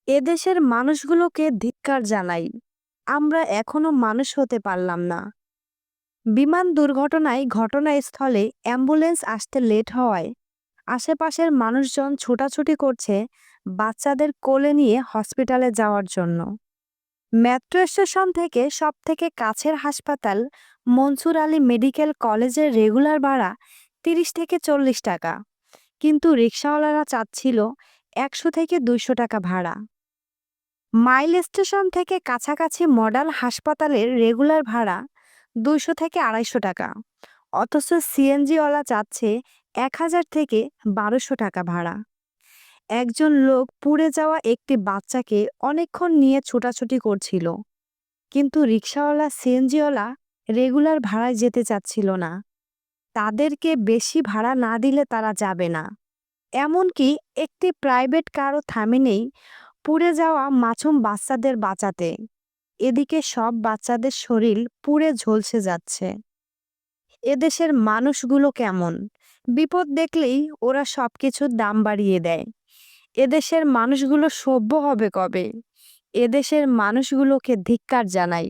এদেশের মানুষগুলোকে ধিক্কার জানাই। আমরা এখনো মানুষ হতে পারলাম না। বিমান দুর্ঘটনায় ঘটনাস্থলে অ্যাম্বুলেন্স আসতে লেট হওয়ায় আশেপাশের মানুষজন ছোটাছুটি করছে বাচ্চাদের কোলে নিয়ে হসপিটালে যাওয়ার জন্য। মেট্রো স্টেশন থেকে সবথেকে কাছের হাসপাতাল মনসুর আলী মেডিকেল কলেজের রেগুলার ভাড়া 30 থেকে 40 টাকা, কিন্তু রিকশাওয়ালারা চাচ্ছিল 100 থেকে 200 টাকা ভাড়া। মাইল স্টেশন থেকে কাছাকাছি মডেল হাসপাতালের রেগুলার ভাড়া 200 থেকে 250 টাকা, অথচ সিএনজিওয়ালা চাচ্ছে 1000 থেকে 1200 টাকা ভাড়া। একজন লোক পুড়ে যাওয়া একটি বাচ্চাকে অনেকক্ষণ নিয়ে ছোটাছুটি করছিল, কিন্তু রিকশাওয়ালা সিএনজিওয়ালা রেগুলার ভাড়ায় যেতে চাচ্ছিল না। তাদেরকে বেশি ভাড়া না দিলে তারা যাবে না। এমনকি একটি প্রাইভেট কারও থামেনি পুড়ে যাওয়া মাসুম বাচ্চাদের বাঁচাতে। এদিকে সব বাচ্চাদের শরীর পুড়ে ঝলসে যাচ্ছে। এদেশের মানুষগুলো কেমন, বিপদ দেখলেই ওরা সবকিছুর দাম বাড়িয়ে দেয়। এদেশের মানুষগুলো সভ্য হবে কবে? এদেশের মানুষগুলোকে ধিক্কার জানাই।